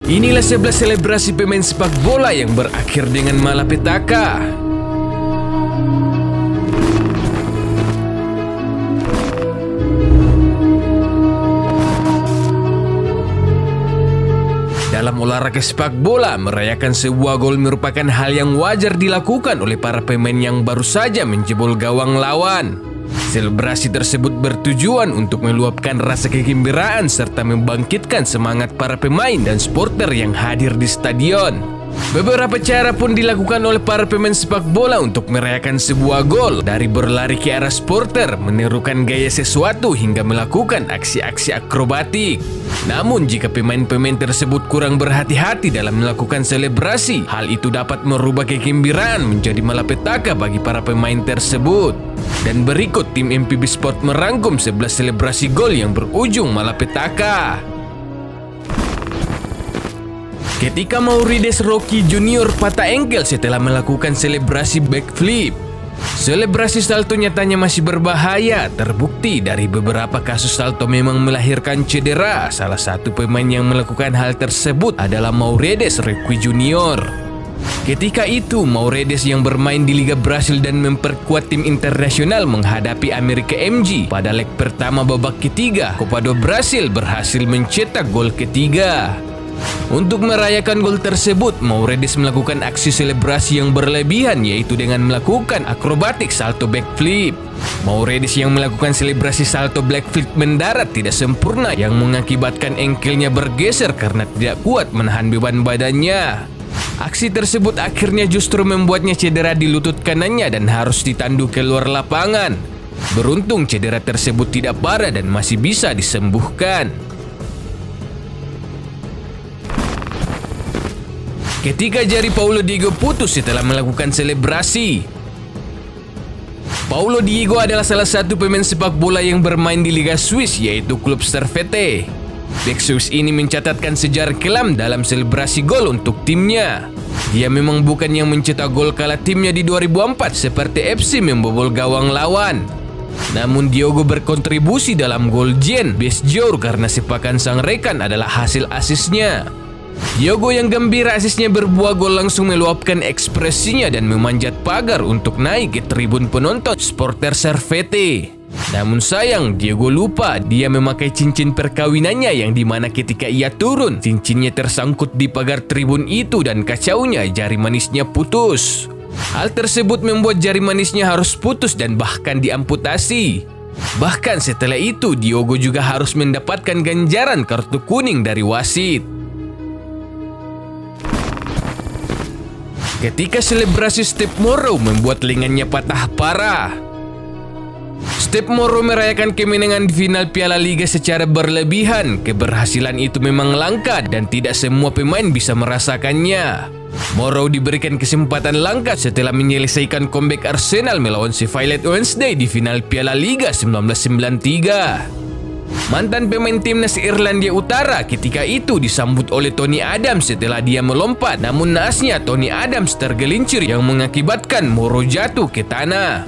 Inilah 11 selebrasi pemain sepak bola yang berakhir dengan malapetaka. Dalam olahraga sepak bola, merayakan sebuah gol merupakan hal yang wajar dilakukan oleh para pemain yang baru saja menjebol gawang lawan. Selebrasi tersebut bertujuan untuk meluapkan rasa kegembiraan serta membangkitkan semangat para pemain dan supporter yang hadir di stadion. Beberapa cara pun dilakukan oleh para pemain sepak bola untuk merayakan sebuah gol, dari berlari ke arah supporter, menirukan gaya sesuatu hingga melakukan aksi-aksi akrobatik. Namun jika pemain-pemain tersebut kurang berhati-hati dalam melakukan selebrasi, hal itu dapat merubah kegembiraan menjadi malapetaka bagi para pemain tersebut. Dan berikut tim MPB Sport merangkum 11 selebrasi gol yang berujung malapetaka. Ketika Maurides Rocky Junior patah engkel setelah melakukan selebrasi backflip. Selebrasi salto nyatanya masih berbahaya. Terbukti dari beberapa kasus salto memang melahirkan cedera. Salah satu pemain yang melakukan hal tersebut adalah Maurides Rocky Junior. Ketika itu, Maurides yang bermain di Liga Brasil dan memperkuat tim internasional menghadapi Amerika MG pada leg pertama babak ketiga, Copa do Brasil berhasil mencetak gol ketiga. Untuk merayakan gol tersebut, Maurides melakukan aksi selebrasi yang berlebihan, yaitu dengan melakukan akrobatik salto backflip. Maurides yang melakukan selebrasi salto backflip mendarat tidak sempurna yang mengakibatkan engkelnya bergeser karena tidak kuat menahan beban badannya. Aksi tersebut akhirnya justru membuatnya cedera di lutut kanannya dan harus ditandu keluar lapangan. Beruntung cedera tersebut tidak parah dan masih bisa disembuhkan. Ketika jari Paulo Diego putus setelah melakukan selebrasi. Paulo Diego adalah salah satu pemain sepak bola yang bermain di Liga Swiss, yaitu klub Servette. Bek Swiss ini mencatatkan sejarah kelam dalam selebrasi gol untuk timnya. Dia memang bukan yang mencetak gol kala timnya di 2004 seperti FC membobol gawang lawan. Namun Diogo berkontribusi dalam gol Jean Besjour karena sepakan sang rekan adalah hasil asisnya. Diogo yang gembira asisnya berbuah gol langsung meluapkan ekspresinya dan memanjat pagar untuk naik ke tribun penonton supporter Servette. Namun sayang, Diogo lupa dia memakai cincin perkawinannya, yang dimana ketika ia turun, cincinnya tersangkut di pagar tribun itu dan kacaunya jari manisnya putus. Hal tersebut membuat jari manisnya harus putus dan bahkan diamputasi. Bahkan setelah itu, Diogo juga harus mendapatkan ganjaran kartu kuning dari wasit. Ketika selebrasi Steve Morrow membuat lengannya patah parah. Steve Morrow merayakan kemenangan di final Piala Liga secara berlebihan. Keberhasilan itu memang langka dan tidak semua pemain bisa merasakannya. Morrow diberikan kesempatan langka setelah menyelesaikan comeback Arsenal melawan Sheffield Wednesday di final Piala Liga 1993. Mantan pemain timnas Irlandia Utara ketika itu disambut oleh Tony Adams setelah dia melompat, namun naasnya Tony Adams tergelincir yang mengakibatkan Morrow jatuh ke tanah.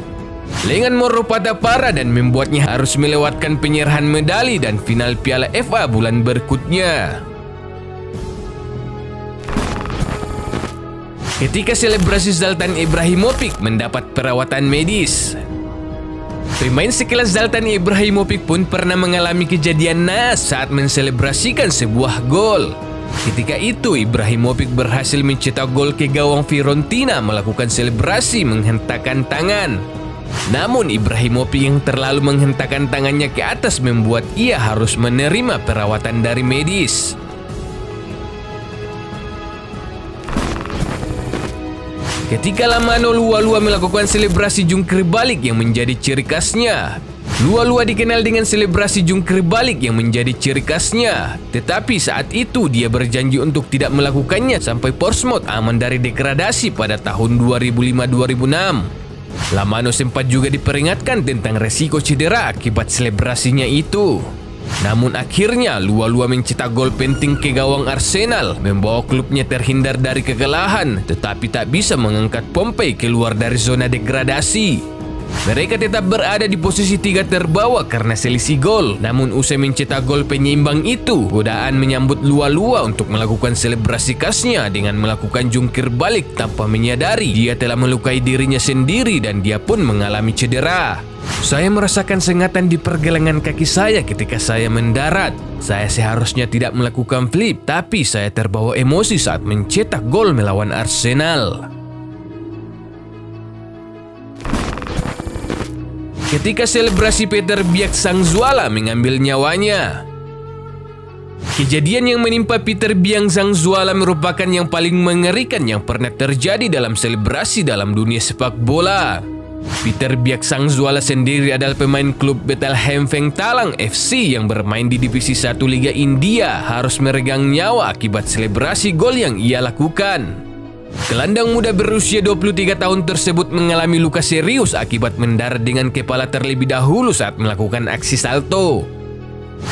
Lengan Morrow patah parah dan membuatnya harus melewatkan penyerahan medali dan final Piala FA bulan berikutnya. Ketika selebrasi Zlatan Ibrahimovic mendapat perawatan medis. Pemain sekelas Zlatan Ibrahimovic pun pernah mengalami kejadian naas saat menselebrasikan sebuah gol. Ketika itu, Ibrahimovic berhasil mencetak gol ke gawang Fiorentina melakukan selebrasi menghentakkan tangan. Namun Ibrahimovic yang terlalu menghentakkan tangannya ke atas membuat ia harus menerima perawatan dari medis. Ketika Lamano Lualua melakukan selebrasi jungkir balik yang menjadi ciri khasnya. Lualua dikenal dengan selebrasi jungkir balik yang menjadi ciri khasnya. Tetapi saat itu dia berjanji untuk tidak melakukannya sampai Portsmouth aman dari degradasi pada tahun 2005-2006. Lamano sempat juga diperingatkan tentang resiko cedera akibat selebrasinya itu. Namun akhirnya Lualua mencetak gol penting ke gawang Arsenal, membawa klubnya terhindar dari kekalahan, tetapi tak bisa mengangkat Pompey keluar dari zona degradasi. Mereka tetap berada di posisi 3 terbawah karena selisih gol. Namun usai mencetak gol penyeimbang itu, godaan menyambut Lua untuk melakukan selebrasi khasnya dengan melakukan jungkir balik tanpa menyadari dia telah melukai dirinya sendiri dan dia pun mengalami cedera. Saya merasakan sengatan di pergelangan kaki saya ketika saya mendarat. Saya seharusnya tidak melakukan flip, tapi saya terbawa emosi saat mencetak gol melawan Arsenal. Ketika selebrasi Peter Biak sang Zuala mengambil nyawanya. Kejadian yang menimpa Peter Biak sang Zuala merupakan yang paling mengerikan yang pernah terjadi dalam selebrasi dalam dunia sepak bola. Peter Biak sang Zuala sendiri adalah pemain klub Bethlehem Feng Talang FC yang bermain di Divisi 1 Liga India, harus meregang nyawa akibat selebrasi gol yang ia lakukan. Gelandang muda berusia 23 tahun tersebut mengalami luka serius akibat mendarat dengan kepala terlebih dahulu saat melakukan aksi salto.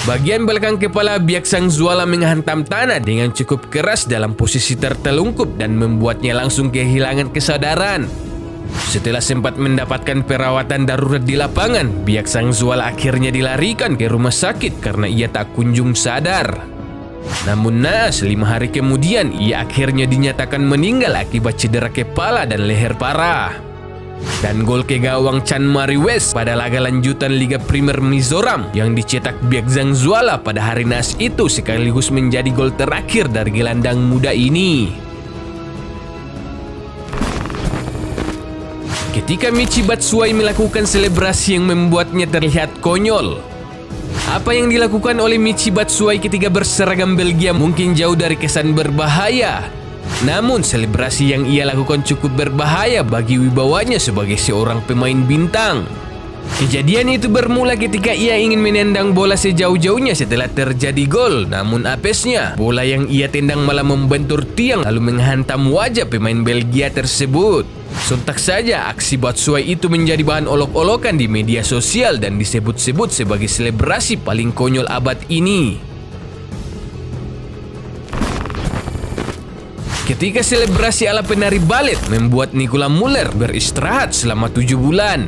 Bagian belakang kepala Biak sang Zuala menghantam tanah dengan cukup keras dalam posisi tertelungkup dan membuatnya langsung kehilangan kesadaran. Setelah sempat mendapatkan perawatan darurat di lapangan, Biak sang Zuala akhirnya dilarikan ke rumah sakit karena ia tak kunjung sadar. Namun naas 5 hari kemudian ia akhirnya dinyatakan meninggal akibat cedera kepala dan leher parah. Dan gol ke gawang Chan Mari West pada laga lanjutan Liga Primer Mizoram yang dicetak Biak sang Zuala pada hari naas itu sekaligus menjadi gol terakhir dari gelandang muda ini. Ketika Michy Batshuayi melakukan selebrasi yang membuatnya terlihat konyol. Apa yang dilakukan oleh Michy Batshuayi ketika berseragam Belgia mungkin jauh dari kesan berbahaya. Namun selebrasi yang ia lakukan cukup berbahaya bagi wibawanya sebagai seorang pemain bintang. Kejadian itu bermula ketika ia ingin menendang bola sejauh-jauhnya setelah terjadi gol. Namun apesnya, bola yang ia tendang malah membentur tiang lalu menghantam wajah pemain Belgia tersebut. Sontak saja aksi Batshuayi itu menjadi bahan olok-olokan di media sosial dan disebut-sebut sebagai selebrasi paling konyol abad ini. Ketika selebrasi ala penari balet membuat Nicola Müller beristirahat selama 7 bulan.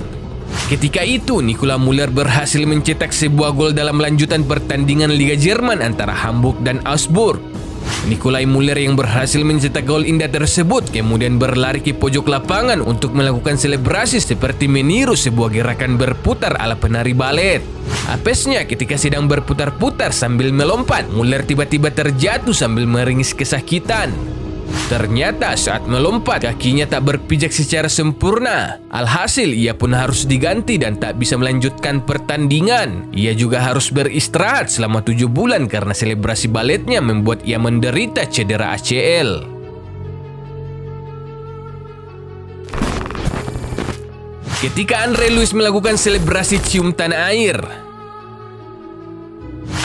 Ketika itu Nicola Müller berhasil mencetak sebuah gol dalam lanjutan pertandingan Liga Jerman antara Hamburg dan Augsburg. Nicolai Müller yang berhasil mencetak gol indah tersebut kemudian berlari ke pojok lapangan untuk melakukan selebrasi seperti meniru sebuah gerakan berputar ala penari balet. Apesnya ketika sedang berputar-putar sambil melompat, Müller tiba-tiba terjatuh sambil meringis kesakitan. Ternyata saat melompat kakinya tak berpijak secara sempurna. Alhasil ia pun harus diganti dan tak bisa melanjutkan pertandingan. Ia juga harus beristirahat selama 7 bulan karena selebrasi baletnya membuat ia menderita cedera ACL. Ketika Andre Luiz melakukan selebrasi cium tanah air.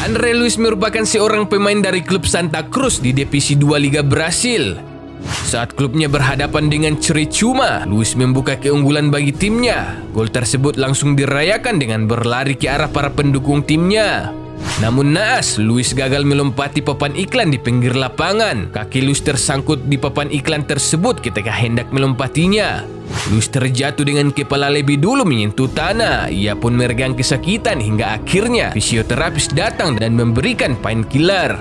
Andre Luiz merupakan seorang pemain dari klub Santa Cruz di Divisi 2 Liga Brasil. Saat klubnya berhadapan dengan Criciúma, Luiz membuka keunggulan bagi timnya. Gol tersebut langsung dirayakan dengan berlari ke arah para pendukung timnya. Namun naas, Luiz gagal melompati papan iklan di pinggir lapangan. Kaki Luiz tersangkut di papan iklan tersebut ketika hendak melompatinya. Luiz terjatuh dengan kepala lebih dulu menyentuh tanah. Ia pun meregang kesakitan hingga akhirnya fisioterapis datang dan memberikan painkiller.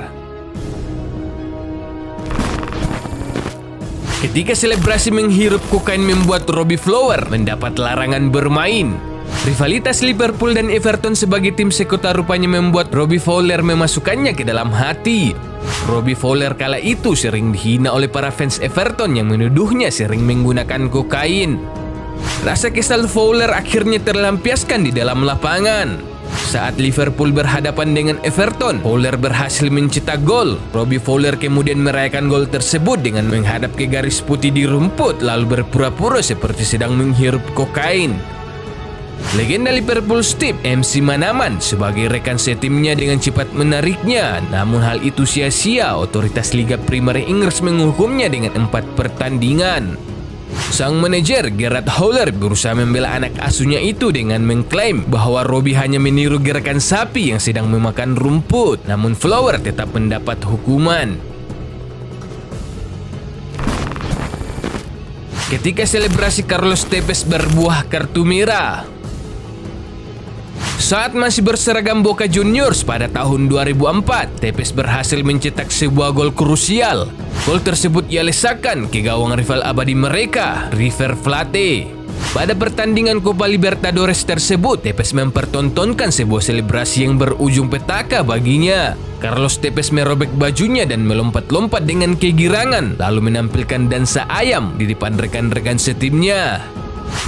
Ketika selebrasi menghirup kokain membuat Robbie Fowler mendapat larangan bermain. Rivalitas Liverpool dan Everton sebagai tim sekota rupanya membuat Robbie Fowler memasukkannya ke dalam hati. Robbie Fowler kala itu sering dihina oleh para fans Everton yang menuduhnya sering menggunakan kokain. Rasa kesal Fowler akhirnya terlampiaskan di dalam lapangan. Saat Liverpool berhadapan dengan Everton, Fowler berhasil mencetak gol. Robbie Fowler kemudian merayakan gol tersebut dengan menghadap ke garis putih di rumput lalu berpura-pura seperti sedang menghirup kokain. Legenda Liverpool Steve MC Manaman sebagai rekan setimnya dengan cepat menariknya. Namun hal itu sia-sia, otoritas Liga Primer Inggris menghukumnya dengan 4 pertandingan. Sang manajer Gerard Houllier berusaha membela anak asuhnya itu dengan mengklaim bahwa Robbie hanya meniru gerakan sapi yang sedang memakan rumput. Namun Fowler tetap mendapat hukuman. ketika selebrasi Carlos Tevez berbuah kartu merah. Saat masih berseragam Boca Juniors pada tahun 2004, Tevez berhasil mencetak sebuah gol krusial. Gol tersebut ia lesakkan ke gawang rival abadi mereka, River Plate. Pada pertandingan Copa Libertadores tersebut, Tevez mempertontonkan sebuah selebrasi yang berujung petaka baginya. Carlos Tevez merobek bajunya dan melompat-lompat dengan kegirangan, lalu menampilkan dansa ayam di depan rekan-rekan setimnya.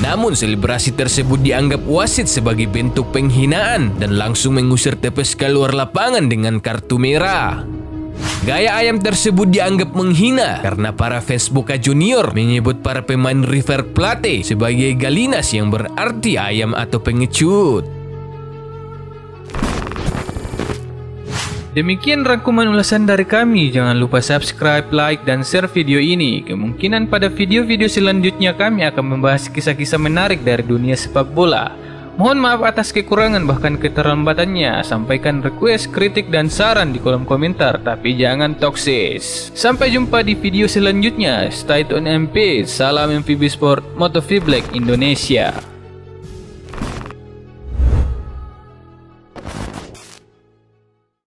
Namun selebrasi tersebut dianggap wasit sebagai bentuk penghinaan dan langsung mengusir Tevez keluar lapangan dengan kartu merah. Gaya ayam tersebut dianggap menghina karena para fans Boca Junior menyebut para pemain River Plate sebagai galinas yang berarti ayam atau pengecut. Demikian rangkuman ulasan dari kami. Jangan lupa subscribe, like, dan share video ini. Kemungkinan pada video-video selanjutnya kami akan membahas kisah-kisah menarik dari dunia sepak bola. Mohon maaf atas kekurangan bahkan keterlambatannya. Sampaikan request, kritik, dan saran di kolom komentar, tapi jangan toksis. Sampai jumpa di video selanjutnya. Stay tune MP. Salam MVB Sport, MotoV Black Indonesia.